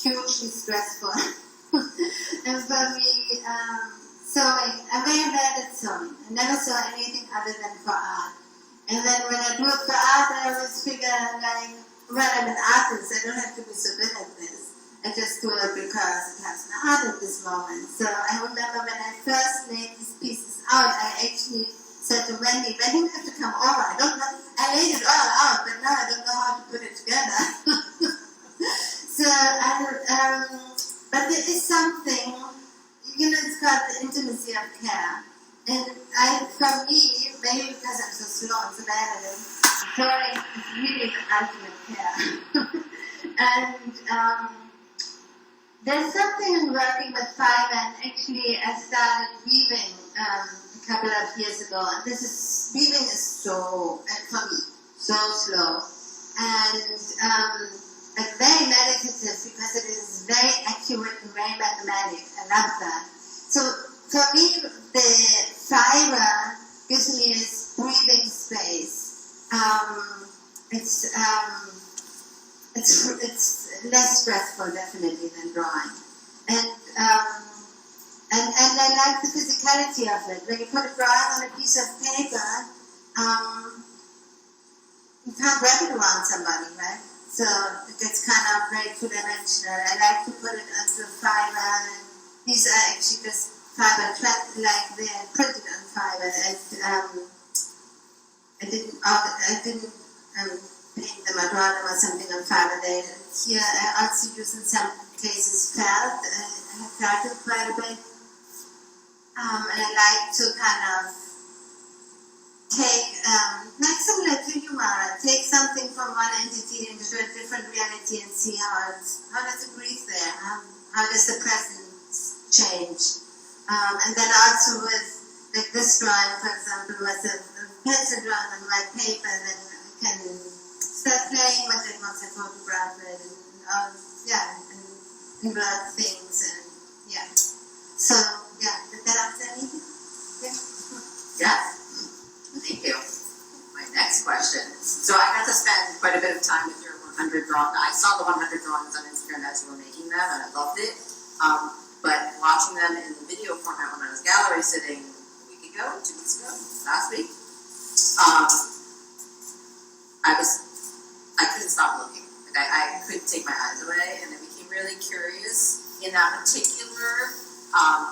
hugely stressful. And for me, sewing, I'm very bad at sewing. I never sew anything other than for art. And then when I do it for art, I always figure like, well, I'm an artist, I don't have to be so good at this. I just do it because it has an art at this moment. So I remember when I first laid these pieces out, I actually said to Wendy, you have to come over. I don't know, I laid it all out, but now I don't know how to put it together. So, but there is something, it's called the intimacy of care. And for me, maybe because I'm so slow and so bad at it, sewing is really the ultimate care. And there's something in working with fiber, and actually I started weaving a couple of years ago. And weaving is so, and for me, so slow. And it's very meditative because it is very accurate and very mathematic. I love that. So for me, the fiber gives me this breathing space. It's less stressful, definitely, than drawing. And I like the physicality of it. When you put a drawing on a piece of paper, you can't wrap it around somebody, right? So it gets kind of very two-dimensional. I like to put it onto fiber, and these are actually just fiber, like they're printed on fiber. I didn't paint them or draw them or something on fiber. Here I also use in some cases felt. I have felted quite a bit. And I like to kind of take, like similar to Humara, take something from one entity into a different reality and see how does it breathe there? How does the presence change? And then also with, like this drawing, for example, with a pencil drawing on white paper, then I can start playing with it once I photograph it, and invert things, and yeah. So, yeah, did that answer anything? Yeah. Yes. Thank you. My next question. So I got to spend quite a bit of time with your 100 drawings. I saw the 100 drawings on Instagram as you were making them, and I loved it. But watching them in the video format when I was gallery sitting a week ago, 2 weeks ago, last week, I couldn't stop looking. Like I couldn't take my eyes away, and I became really curious in that particular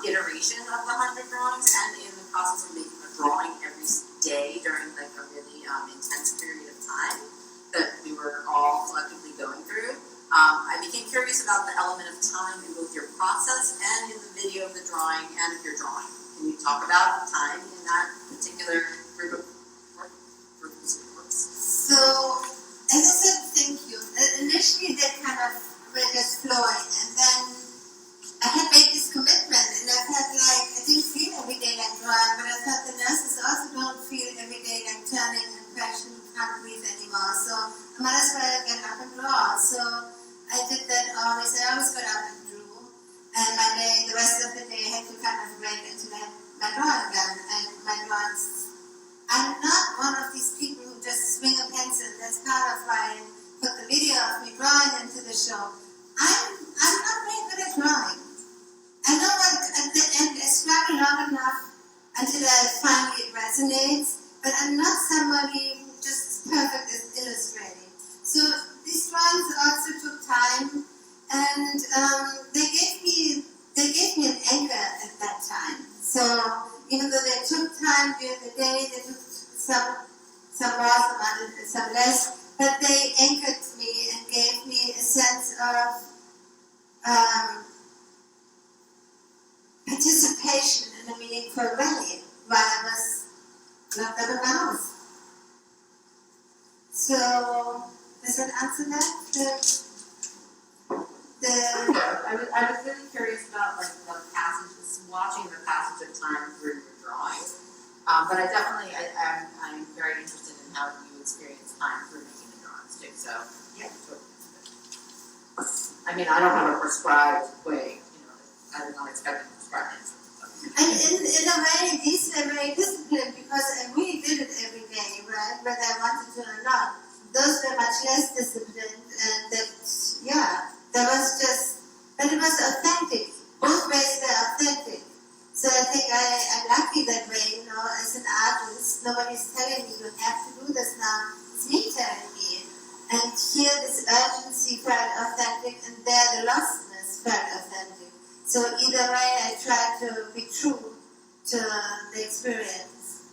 iteration of the 100 drawings, and in the process of making a drawing every day during like a really intense period of time that we were all collectively going through. I became curious about the element of time in both your process and in the video of the drawing and of your drawing. Can you talk about time in that particular group of works? So, as I said, thank you. Initially, they kind of were just flowing, and then I had made this commitment, and I felt like I didn't feel every day like drawing, but I thought the nurses also don't feel every day like turning and crashing, can't breathe anymore. So I might as well get up and draw. So I did that always. I always got up and drew, and the rest of the day I had to kind of wait until I had my drawing done. And my drawings, I'm not one of these people who just swing a pencil. That's part of why I put the video of me drawing into the show. I'm not very good at drawing. I know what at the end I struggle long enough until I finally it resonates, but I'm not somebody who just is perfect at illustrating. So these drawings also took time, and they gave me an anchor at that time. So even though they took time during the day, they took some more, some less, but they anchored me and gave me a sense of participation in a meaningful way while I was locked up in my house. So, does that answer that? I was really curious about like the passage, watching the passage of time through your drawing. But I'm very interested in how you experience time through making the drawings too. So yeah, totally. I mean, I don't have a prescribed way. I did not expect a prescribed answer. And in a way, these are very disciplined because I really did it every day, right? Whether I wanted to or not. Those were much less disciplined, and there was just but it was authentic. Both ways were authentic. So I think I'm lucky that way, as an artist, nobody's telling me you have to do this now. It's me telling me. And here this urgency felt authentic, and there the lostness felt authentic. So either way, I try to be true to the experience.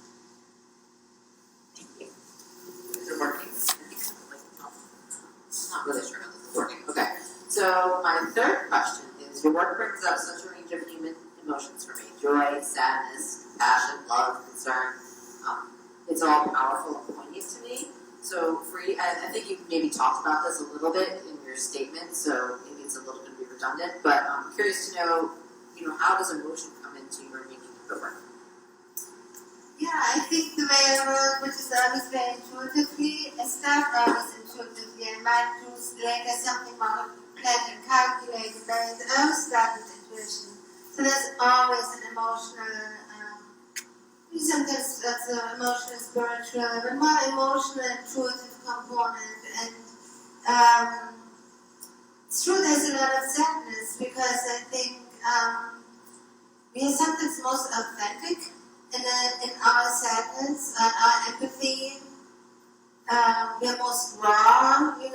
Thank you. Is it working? Not really sure how this is working. Okay. So my third question is, your work brings up such a range of human emotions for me: joy, sadness, compassion, love, concern. It's all powerful and poignant to me. So for you, I think you maybe talked about this a little bit in your statement, so maybe it's a little bit redundant, but I'm curious to know, how does emotion come into your making of the work? Yeah, I think the way I work, which is always very intuitively, I start always intuitively. I might do later something more planned and calculated, but I always start with intuition. So there's always an emotional, sometimes that's an emotional, spiritual, but more emotional, intuitive component. And it's true there's a lot of sadness, because I think we are sometimes most authentic in our sadness and our empathy. We are most raw, when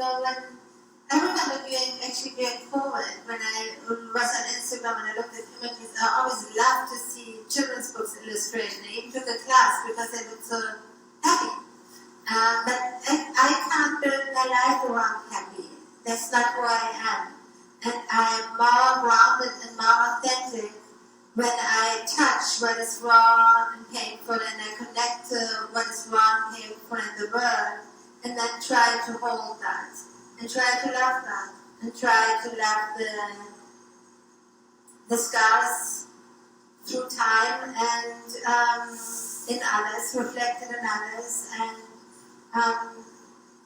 I remember doing forward when I was on Instagram and I looked at images. I always loved to see children's books illustration. I even took a class because they looked so happy. But I can't build my life around happy. That's not who I am. And I'm more grounded and more authentic when I touch what is raw and painful, and I connect to what is raw and painful in the world, and then try to hold that, and try to love that, and try to love the scars through time and in others, reflected in others. And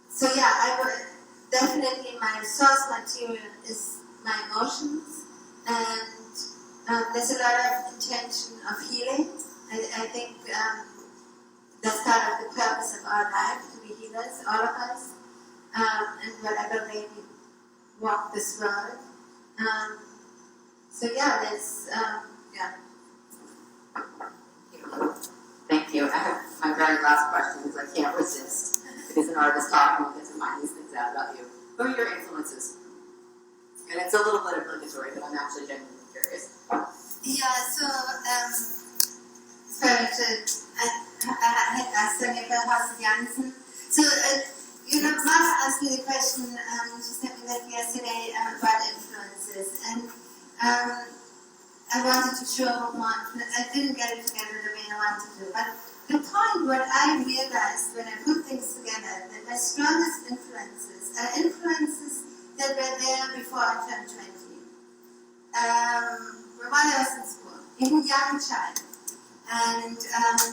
so yeah, I would definitely, my source material is my emotions, and there's a lot of intention of healing. I think that's part of the purpose of our life, to be healers, all of us, and whatever way we walk this road. So yeah, there's yeah. Thank you. I have my very last question, because I can't resist. As an artist talking, we get to find these things out about you. Who are your influences? And it's a little bit obligatory, but I'm actually genuinely curious. Yeah, so sorry, I had asked Hera Jansen. So Mara asked me the question. She sent me that yesterday about influences, and I wanted to show more. I didn't get it together the way I wanted to, but the point what I realized when I put things together, that my strongest influences are influences that were there before I turned 20. When I was in school, even young child. And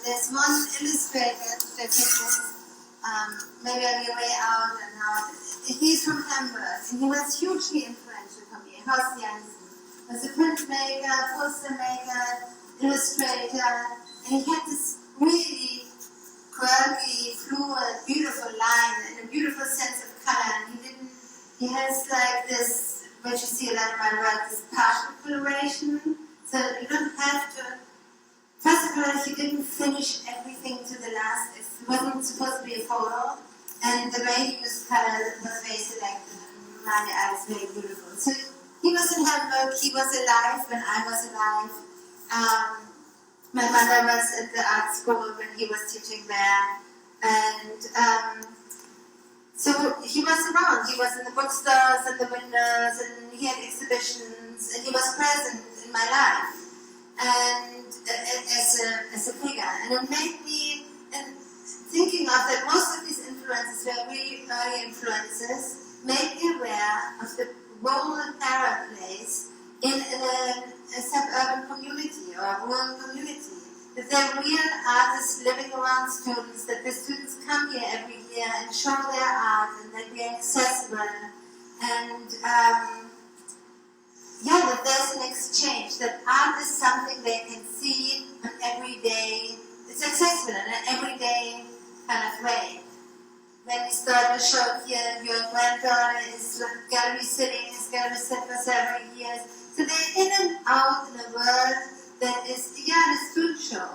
there's one illustrator, the picture, maybe on your way out and now. He's from Hamburg, and he was hugely influential for me. Hera Jansen was a printmaker, poster maker, illustrator, and he had this really curvy, fluid, beautiful line and a beautiful sense of color. And he has like this, what you see a lot of my work, this partial coloration. So you don't have to. First of all, he didn't finish everything to the last. It wasn't supposed to be a photo, and the way he used color was very selective, and my eyes very beautiful. So he was in Hamburg. He was alive when I was alive. My mother was at the art school when he was teaching there, and so he was around. He was in the bookstores and the windows, and he had exhibitions, and he was present in my life. And as a figure, and it made me, and thinking of that, most of these influences were really early influences, made me aware of the role that Hera plays in a suburban community or a rural community. That they're real artists living around students, that the students come here every year and show their art, and that we're accessible, and that there's an exchange, that art is something they can see on everyday, it's accessible in an everyday kind of way. When we started the show here, your granddaughter is gallery sitting, is Gallery set for several years. So they're in and out in a world that is, the student show.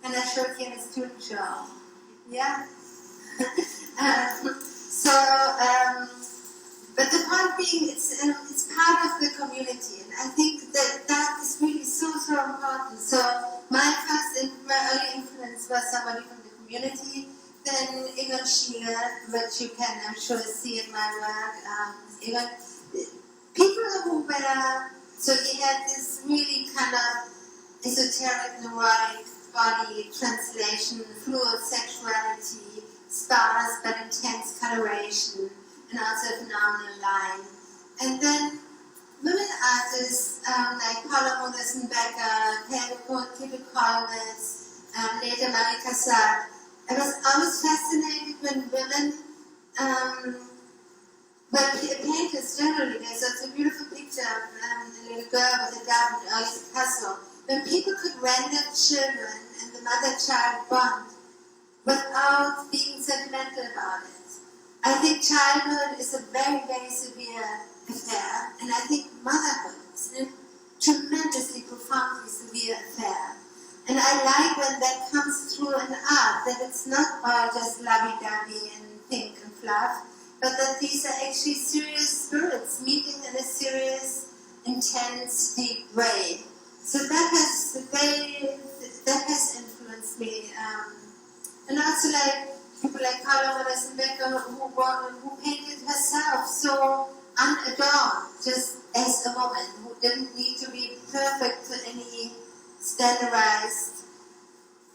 And I showed here the student show. Yeah. But the point being, it's part of the community, and I think that is really so important. So my early influence was somebody from the community, then Egon Schiele, which you can, I'm sure, see in my work. People who were, so he had this really kind of esoteric, neurotic body translation, fluid sexuality, sparse but intense coloration, and also a phenomenal line. And then women artists like Paula Modersohn-Becker, Pippa Collins, later Marika Saad. I was always fascinated when women, painters generally, there's such a beautiful picture of a little girl with a dove in early Picasso. When people could render children and the mother-child bond without being sentimental about it. I think childhood is a very, very severe affair, and I think motherhood is a tremendously, profoundly severe affair. And I like when that comes through in art, that it's not all just lovey-dovey and pink and fluff, but that these are actually serious spirits meeting in a serious, intense, deep way. So that has influenced me. And also like people like Paula Modersohn-Becker who painted herself so unadorned, just as a woman, who didn't need to be perfect to any standardized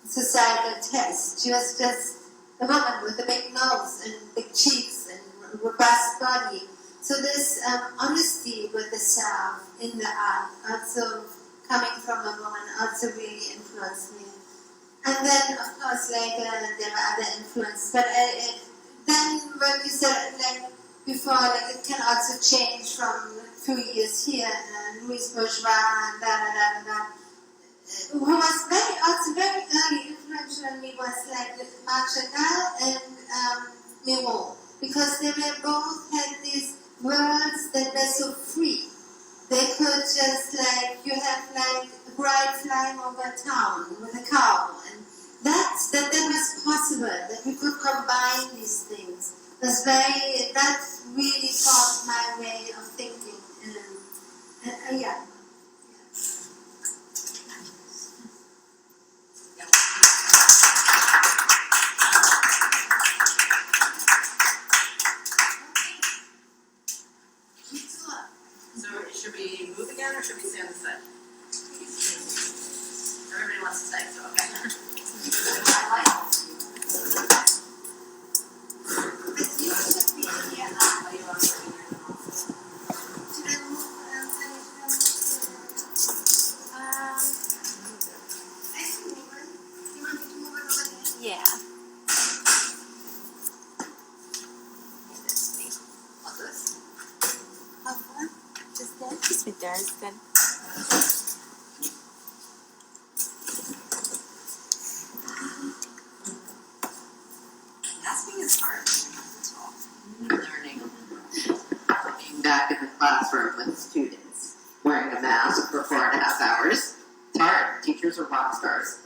societal test. She was just a woman with a big nose and big cheeks and robust body. So this honesty with the self in the art, also coming from a woman, also really influenced me. And then, of course, like there were other influences. But then, what you said, like before, like it can also change from a few years here. Louis Bourgeois and who was very early influential on me was like Marc Chagall and Miro, because they were both had these worlds that were so free. They could just like, you have like a bride flying over town with a cow, and that was possible, that we could combine these things. That really formed my way of thinking. Yeah. So should we move again or should we stay on the side? Everybody wants to stay, so okay. But you should be here. Oh, you want to be here? Should I move? I can move it. You want me to move it over there? Yeah. What's this? How far? Just there. Just right there is good. Asking is hard. Learning. Being back in the classroom with students, wearing a mask for 4.5 hours. It's hard. Teachers are rock stars.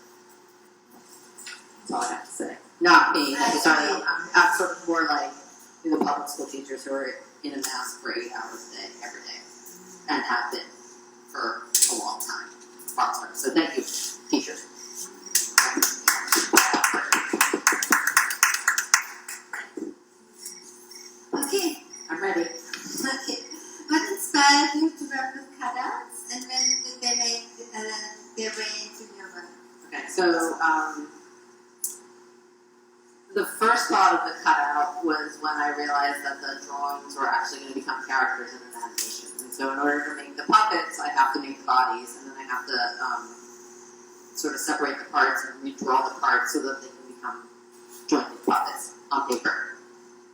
That's all I have to say. Not being necessarily, I'm sort of more like the public school teachers who are in a mask for 8 hours a day, every day, and have been for a long time. Rock stars. So thank you, teachers. Okay. I'm ready. Okay. What inspired you to work with cutouts, and when did they make their way into your work? Okay, so the first thought of the cutout was when I realized that the drawings were actually going to become characters in an animation. And so in order to make the puppets, I have to make the bodies, and then I have to sort of separate the parts and redraw the parts so that they can become jointed puppets on paper.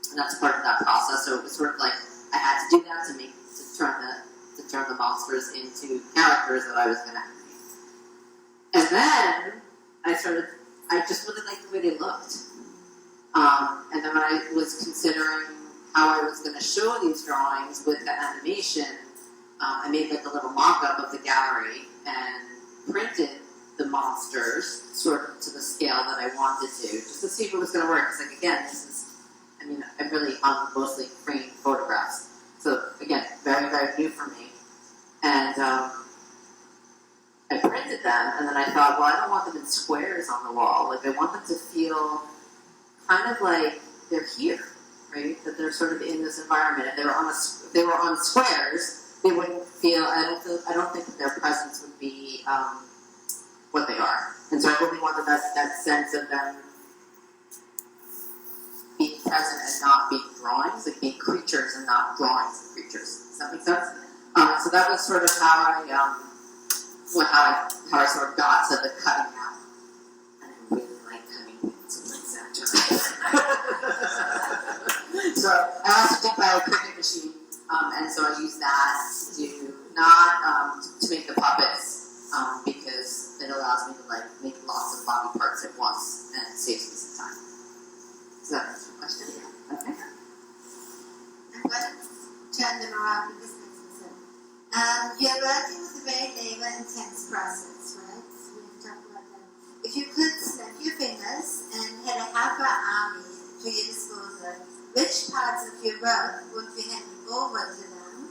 And that's part of that process. So it was sort of like I had to do that to turn the monsters into characters that I was going to animate. And then I just really liked the way they looked. And then when I was considering how I was going to show these drawings with the animation, I made like a little mock-up of the gallery and printed the monsters sort of to the scale that I wanted to, just to see if it was going to work. Because like again, I'm really on mostly framed photographs, so again, very very new for me. And I printed them, and then I thought, well, I don't want them in squares on the wall. Like I want them to feel kind of like they're here, right? That they're sort of in this environment. If they were on squares, they wouldn't feel. I don't think that their presence would be what they are. And so I really wanted that sense of them being present and not being drawings, like being creatures and not drawings of creatures. Does that make sense? So that was sort of how I sort of got to the cutting out. And I really like cutting things with exact. So I also did my cricket machine, and so I use that to do not to make the puppets. Because it allows me to like make lots of body parts at once and it saves me some time. Does that answer your question? Yeah. Okay. I'm going to turn them around because you're working with a very labor-intense process, right? So we've talked about that. If you could snap your fingers and had a half an army to your disposal, which parts of your work would you hand over to them,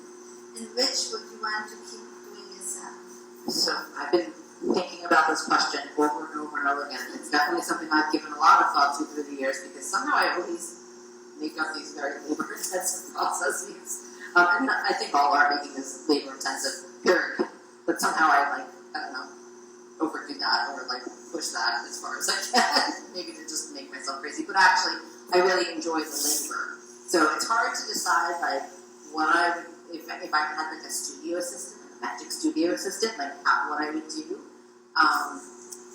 and which would you want to keep doing yourself? So I've been thinking about this question over and over and over again. It's definitely something I've given a lot of thought to through the years because somehow I always make up these very labor-intensive processes. And I think all art making is labor-intensive, period. But somehow I overdo that or push that as far as I can. Maybe to just make myself crazy. But actually, I really enjoy the labor. So it's hard to decide what I would, if I had a studio assistant, magic studio assistant, what I would do.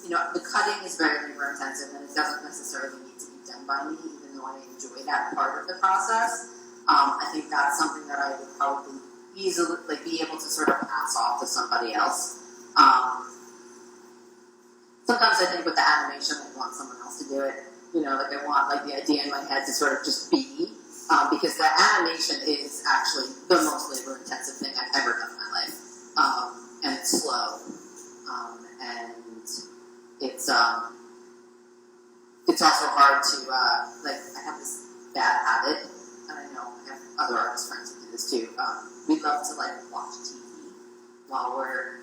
The cutting is very labor intensive and it doesn't necessarily need to be done by me, even though I enjoy that part of the process. I think that's something that I would probably easily be able to sort of pass off to somebody else. Sometimes I think with the animation I want someone else to do it. I want the idea in my head to sort of just be. Because the animation is actually the most labor intensive thing I've ever done in my life. And it's slow, and it's also hard to, I have this bad habit, and I know I have other artist friends who do this too, we love to, watch TV while we're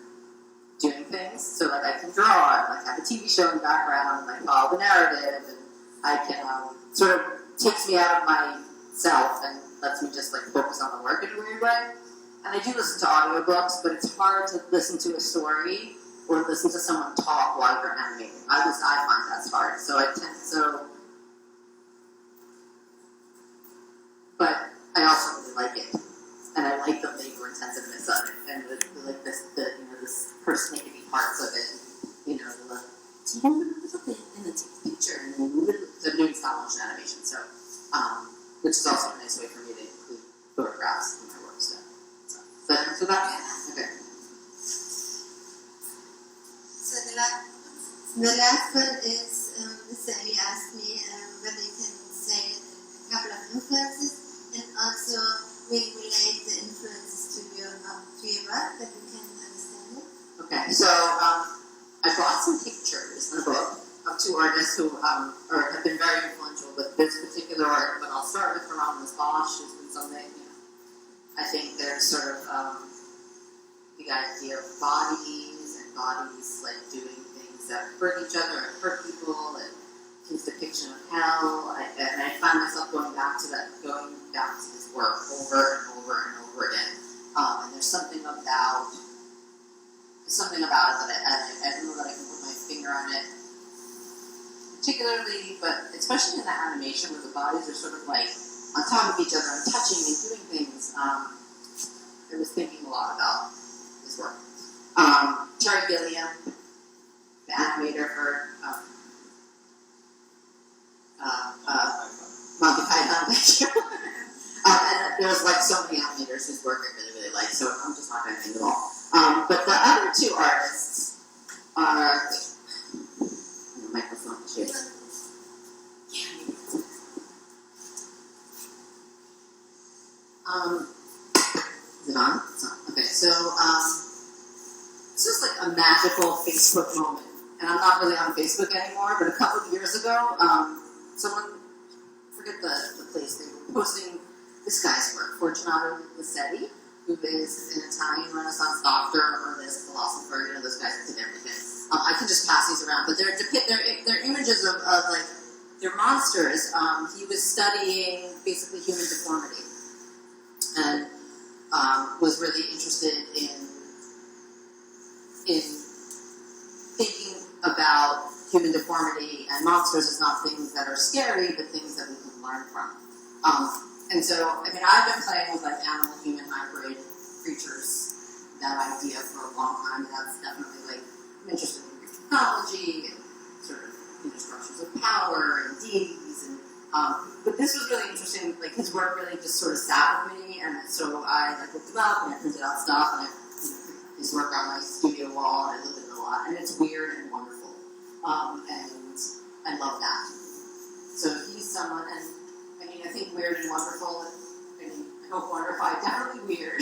doing things, so, I can draw, and, have a TV show in the background, and, follow the narrative, and I can, sort of takes me out of myself, and lets me just, focus on the work in a weird way. And I do listen to audiobooks, but it's hard to listen to a story or listen to someone talk while you're animating. At least I find that's hard. But I also really like it. And I like the labor intensiveness of it. And this persnickety parts of it. In the picture. And I'm doing stop motion animation. So, which is also a nice way for me to include photographs in my work. So that answer that? Okay. So the last one is, Sammy asked me whether you can say a couple of influences and also really relate the influences to your work that we can understand it. Okay, so I brought some pictures in a book of two artists who have been very influential with this particular art, but I'll start with Brahmst, who's been something, I think there's sort of the idea of bodies and bodies doing things that hurt each other and hurt people, and his depiction of hell. And I find myself going back to his work over and over and over again. And there's something about it that I don't know that I can put my finger on it particularly, but especially in the animation where the bodies are sort of on top of each other and touching and doing things. I was thinking a lot about his work. Terry Gilliam, the animator for Monty Python, thank you. And there's so many animators whose work I really, really like, so I'm just not going to name them all. But the other two artists are... microphone issue. Is it on? It's on. Okay, so this was like a magical Facebook moment. And I'm not really on Facebook anymore, but a couple of years ago, someone, forget the place, they were posting this guy's work, Fortunato Lissetti, who is an Italian Renaissance doctor, artist, philosopher, those guys did everything. I can just pass these around, but they're images of like, they're monsters. He was studying basically human deformity, and was really interested in thinking about human deformity and monsters as not things that are scary, but things that we can learn from. And so, I mean, I've been playing with like animal-human hybrid creatures, that idea for a long time, and that's definitely like, I'm interested in technology and sort of, structures of power and deities, and but this was really interesting. Like his work really just sort of sat with me, and so I like looked him up and I printed out stuff, and I his work on my studio wall, and I looked at it a lot, and it's weird and wonderful, and I love that. So he's someone, and I mean, I think weird and wonderful. I mean, I hope wonderful. Definitely weird.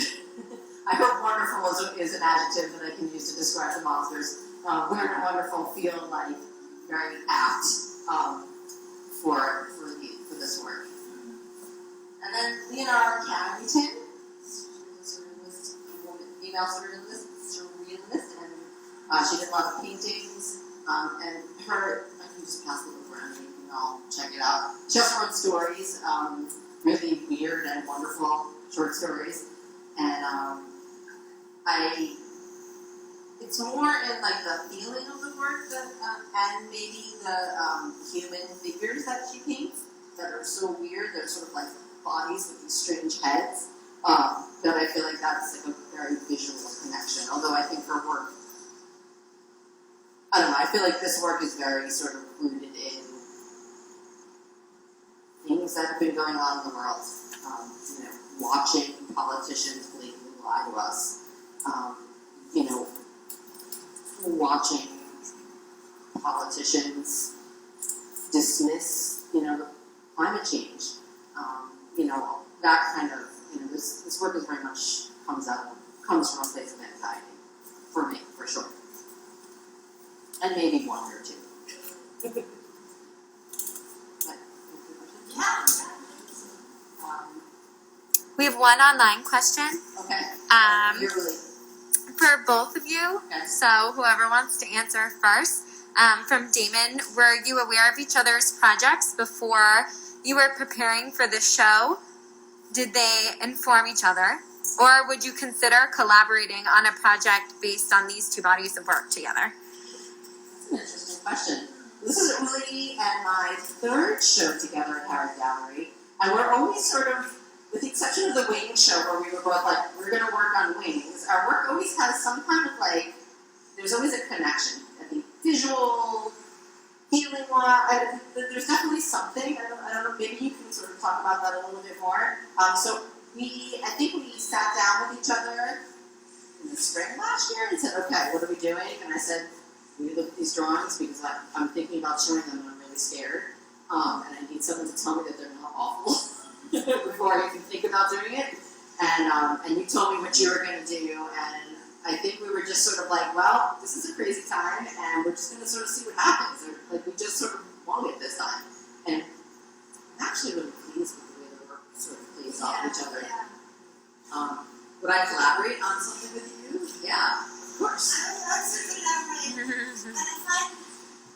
I hope wonderful is an adjective that I can use to describe the monsters. Weird and wonderful feel like very apt for this work. And then Leonardo Carrington, surrealist, female surrealist, and she did a lot of paintings. And her, I can just pass it over and you can all check it out. She also wrote stories, really weird and wonderful short stories, and it's more in like the feeling of the work that, and maybe the human figures that she paints that are so weird. They're sort of like bodies with these strange heads. That I feel like that's like a very visual connection. Although I think her work, I don't know. I feel like this work is very sort of rooted in things that have been going on in the world. Watching politicians blatantly lie to us. Watching politicians dismiss, climate change. That kind of, this work is very much comes from a place of anxiety, for me, for sure. And maybe wonder too. Yeah. We have one online question. Okay. You're really For both of you. okay. So whoever wants to answer first. From Damon, were you aware of each other's projects before you were preparing for the show? Did they inform each other? Or would you consider collaborating on a project based on these two bodies of work together? That's an interesting question. This is Uli and my third show together at Hera Gallery, and we're always sort of, with the exception of the wings show where we were both like, we're going to work on wings, our work always has some kind of like, there's always a connection. I think visual, feeling wise, there's definitely something. I don't know, maybe you can sort of talk about that a little bit more. So I think we sat down with each other in the spring last year and said, okay, what are we doing? And I said, we look at these drawings because I'm thinking about showing them and I'm really scared. And I need someone to tell me that they're not awful before I even think about doing it. And you told me what you were going to do, and I think we were just sort of like, well, this is a crazy time, and we're just going to sort of see what happens. Or, like, we just sort of won it this time. And I'm actually really pleased with the way the work sort of plays off each other. Yeah. Would I collaborate on something with you? Yeah, of course. I would also collaborate. And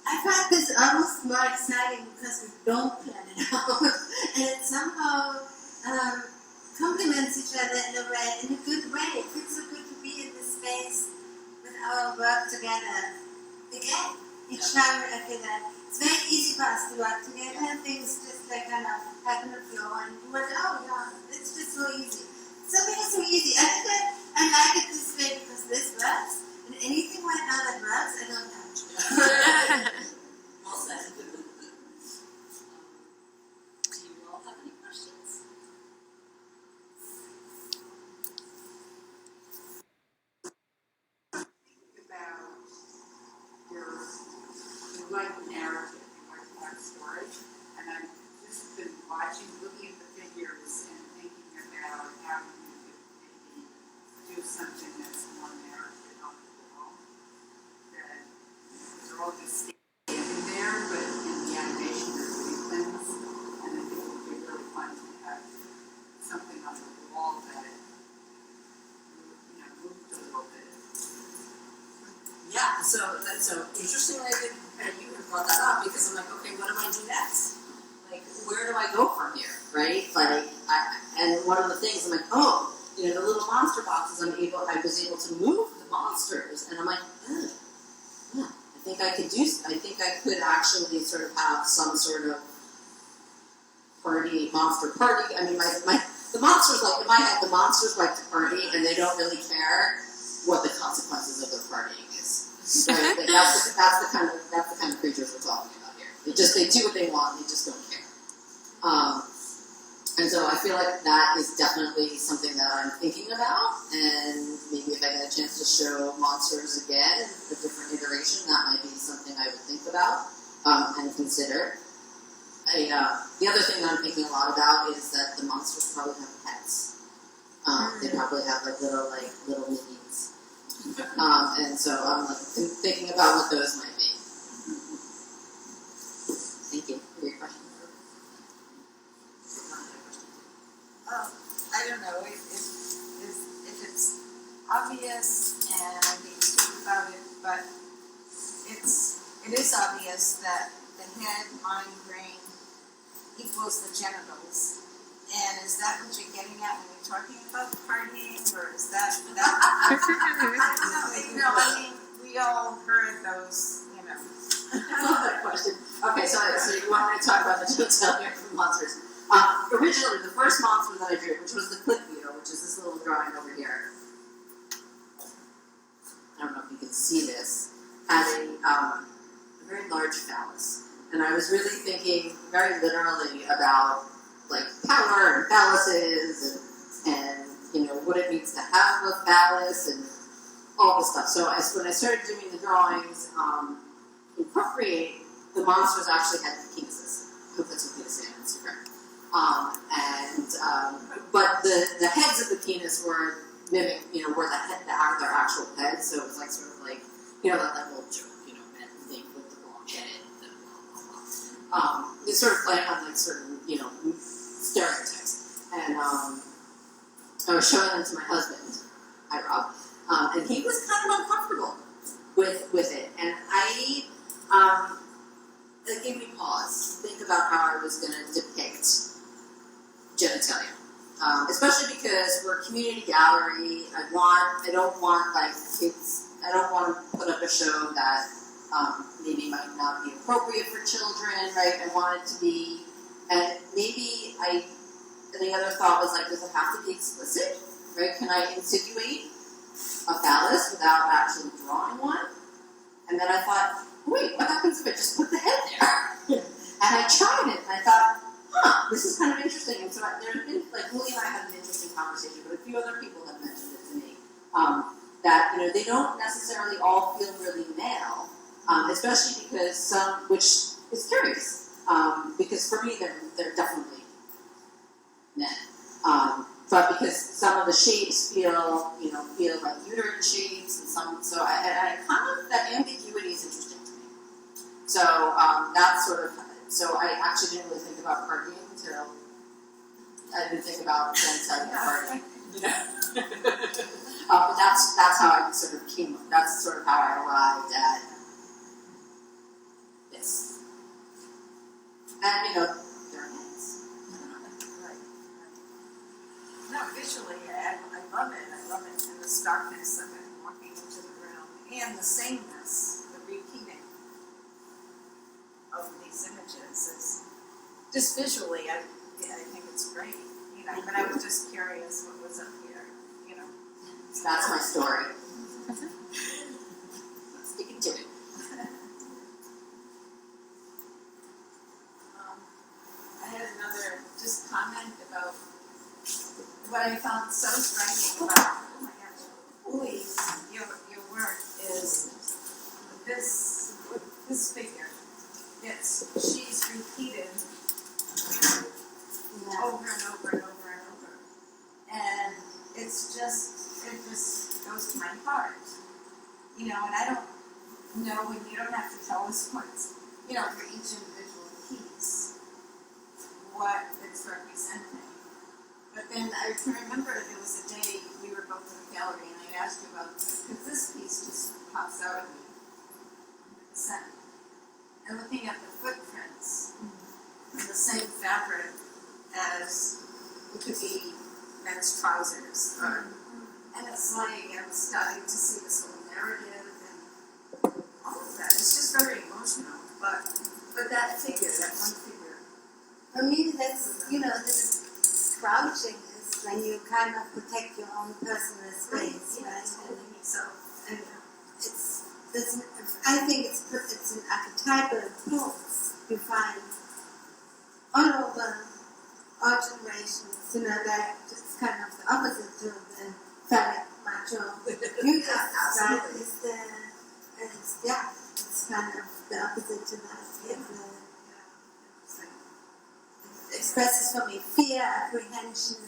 I find this almost more exciting because we don't plan it out. And it somehow complements each other in a good way. It feels so good to be in this space with our work together. Again, each time I feel that it's very easy for us to work together and things just like kind of happen to flow and it's just so easy. Something is so easy. I think that I like it this way because this works. And anything right now that works, I don't touch. Well said. Do you all have any questions? About your like narrative, you like that story, and I've just been watching, looking at the figures and thinking about how you could maybe do something Yeah, so interestingly, you had brought that up because I'm like, okay, what do I do next? Like, where do I go from here, right? Like, and one of the things I'm like, oh, you know, the little monster boxes, I was able to move the monsters, and I'm like, yeah, I think I could actually sort of have some sort of monster party. I mean, the monsters, like, in my head, the monsters like to party, and they don't really care what the consequences of their partying is. Right? Like, that's the kind of creatures we're talking about here. They do what they want, they just don't care. And so I feel like that is definitely something that I'm thinking about, and maybe if I get a chance to show monsters again, a different iteration, that might be something I would think about and consider. The other thing that I'm thinking a lot about is that the monsters probably have pets. They probably have little minions. And so I'm thinking about what those might be. Thank you for your question. I don't know if it's obvious, and I'm being stupid about it, but it is obvious that the head, mind, brain equals the genitals. And is that what you're getting at when you're talking about partying, or is that? I don't know. I mean, we all heard those, you know. I love that question. Okay, so you want me to talk about the genitalia from monsters? Originally, the first monster that I drew, which was the click beetle, which is this little drawing over here. I don't know if you can see this. Had a very large phallus. And I was really thinking very literally about like power and phalluses and you know what it means to have a phallus and all this stuff. So when I started doing the drawings in Procreate, the monsters actually had penises. I hope that's okay to say on Instagram. But the heads of the penis were mimic, were their actual heads. So it was like sort of like that little joke, men think with the long head. It's sort of playing on like certain, stereotypes. And I was showing them to my husband, hi Rob, and he was kind of uncomfortable with it. And it gave me pause to think about how I was going to depict genitalia. Especially because we're a community gallery. I don't want to put up a show that maybe might not be appropriate for children, right? I want it to be, and maybe the other thought was like, does it have to be explicit, right? Can I insinuate a phallus without actually drawing one? And then I thought, wait, what happens if I just put the head there? And I tried it, and I thought, this is kind of interesting. And so there's been, like, Willie and I had an interesting conversation, but a few other people have mentioned it to me, that, they don't necessarily all feel really male, especially because which is curious, because for me they're definitely men. But because some of the shapes feel like uterine shapes, and so I kind of, that ambiguity is interesting to me. So that's sort of, so I actually didn't really think about partying until I didn't think about genitalia partying. But that's how I sort of that's sort of how I arrived at this. And there are heads. Right. No, visually, I love it. I love it. And the starkness of it, walking into the room, and the sameness, the repeating of these images is just visually. I think it's great. But I was just curious what was up here. So that's my story. Let's dig into it. I had another just comment about what I found so striking about your work is this figure. She's repeated over and over and over and over, and it just goes to my heart, and I don't know, and you don't have to tell us what's, for each individual piece, what it's representing. But then I can remember there was a day we were both in the gallery, and I asked you about, because this piece just pops out at me. set. And looking at the footprints in the same fabric as it could be men's trousers, and it's like I'm starting to see this whole narrative and all of that. It's just very emotional, but that figure, that one figure. For me, that's, this crouching is when you kind of protect your own personal space, right? So, and I think it's an archetypal pose you find all over all generations, that it's kind of the opposite to the phallic macho beauty, right? It's kind of the opposite to that. It expresses for me fear, apprehension,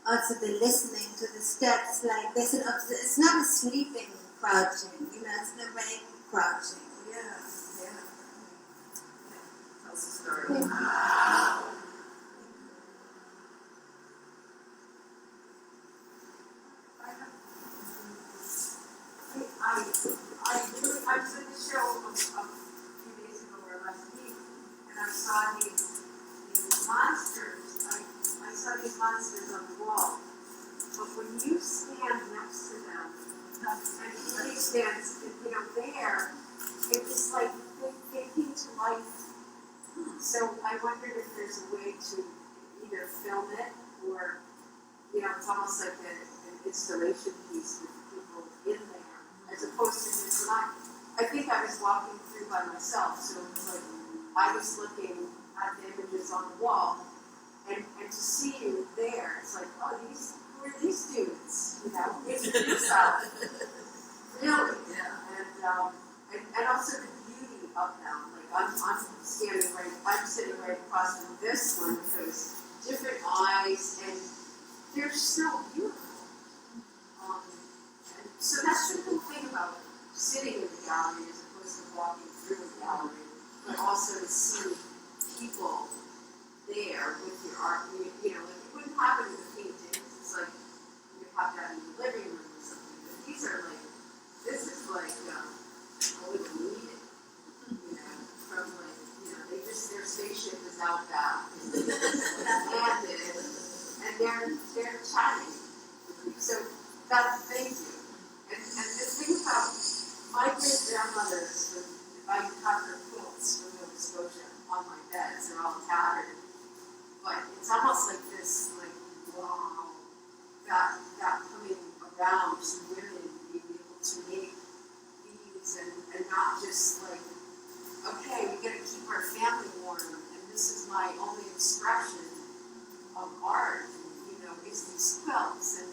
also the listening to the steps, like there's it's not a sleeping crouching, it's an awake crouching. Tells the story. I was in the show a few days ago or last week, and I saw these monsters. I saw these monsters on the wall. But when you stand next to them, and he stands, there, it was like they came to life. So I wondered if there's a way to either film it or, it's almost like an installation piece with people in there, as opposed to just I think I was walking through by myself, so it was like I was looking at the images on the wall, and to see you there, it's like, who are these dudes? It's really, and also the beauty of them. Like I'm sitting right across from this one because different eyes, and they're so beautiful. And so that's the cool thing about sitting in the gallery as opposed to walking through a gallery, but also to see people there with your art. It wouldn't happen with paintings. It's like you have that in the living room or something. But these are this is I wouldn't need it. From their spaceship is out back. Landed, and they're chatting. So thank you. And the thing about my great grandmothers, I have her quilts from Nova Scotia on my beds, they're all tattered. But it's almost like this, wow, that coming around to women being able to make these and not just okay, we gotta keep our family warm, and this is my only expression of art, is these quilts, and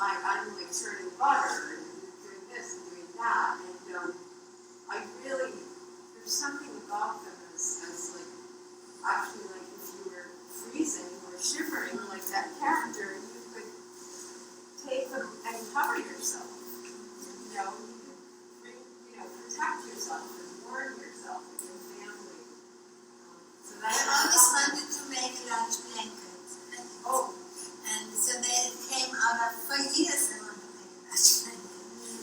I'm turning butter, and doing this and doing that, and I really, there's something about them as actually if you were freezing or shivering, that character, you could take them and cover yourself, protect yourself and warm yourself and your family. So I always wanted to make large blankets. And so they came out of, for years I wanted to make a large blanket.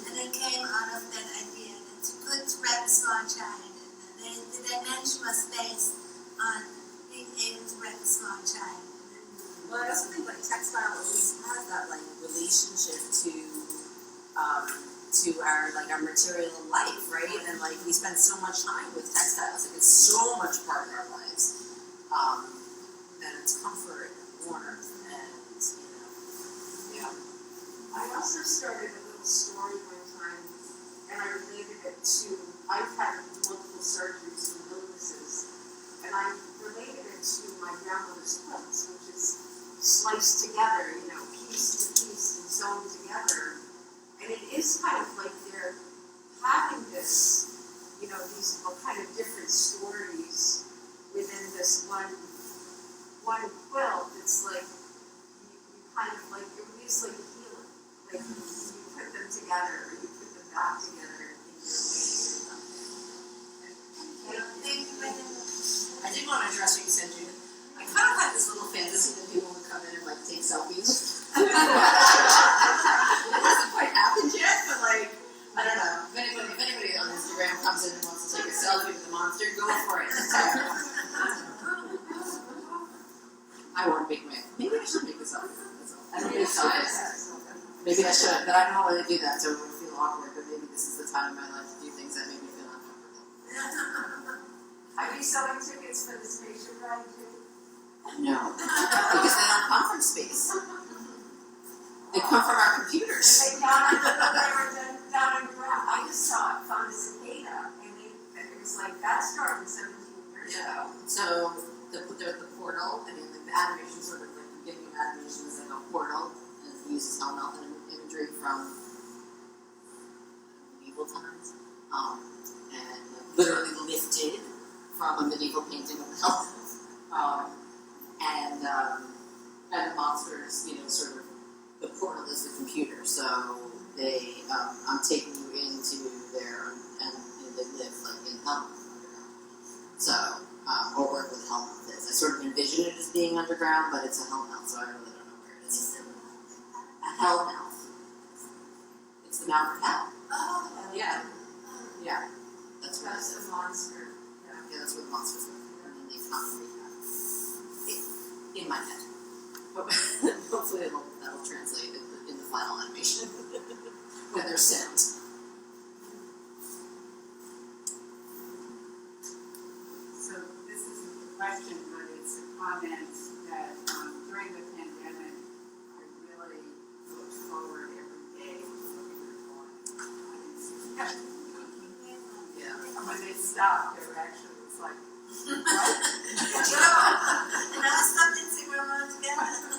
And it came out of that idea that you could wrap a small child in. And the dimension was based on being able to wrap a small child. Well, I also think textile always has that relationship to our material life, right? And we spend so much time with textiles. It's so much part of our lives. And it's comfort and warmth and I also started a little story one time, and I related it to, I've had multiple surgeries and illnesses, and I related it to my grandmother's quilts, which is sliced together, piece to piece and sewn together. And it is kind of like they're having this, these kind of different stories within this one quilt. It's you kind of it release a healing. You put them together, or you put them back together in your way or something. Thank you very much. I did want to address what you said, Judith. I kind of had this little fantasy that people would come in and take selfies. It hasn't quite happened yet, but I don't know. If anybody on Instagram comes in and wants to take a but I don't really do that, so it would feel awkward, but maybe this is the time in my life to do things that make me feel uncomfortable. Are you selling tickets for the spaceship ride too? No, because they don't come from space. They come from our computers. They were down underground. I just saw it, found a cicada, and it was like, that started 17 years ago. So the portal, I mean, like the animation sort of like the beginning of animation is like a portal, and it uses Hellmouth imagery from medieval times, and literally lifted from a medieval painting of the Hellmouth, and the monsters, you know, sort of the portal is the computer, so they I'm taking you into there, and they live like in Hellmouth underground. So. Or work with Hellmouth is. I sort of envision it as being underground, but it's a Hellmouth, so I really don't know where it is. A Hellmouth. It's the mouth of hell. Oh. Yeah. Yeah. That's where That's it is. a monster. Yeah, that's where the monsters live. And then they come and recap. In my head. But hopefully that'll translate in the final animation. When they're sent. So this isn't a question, but it's a comment that during the pandemic, I really looked forward every day to looking at the drawing. I didn't see that. Yeah. And when they stopped, they were actually, it's like, what? And I was stuck in Instagram together.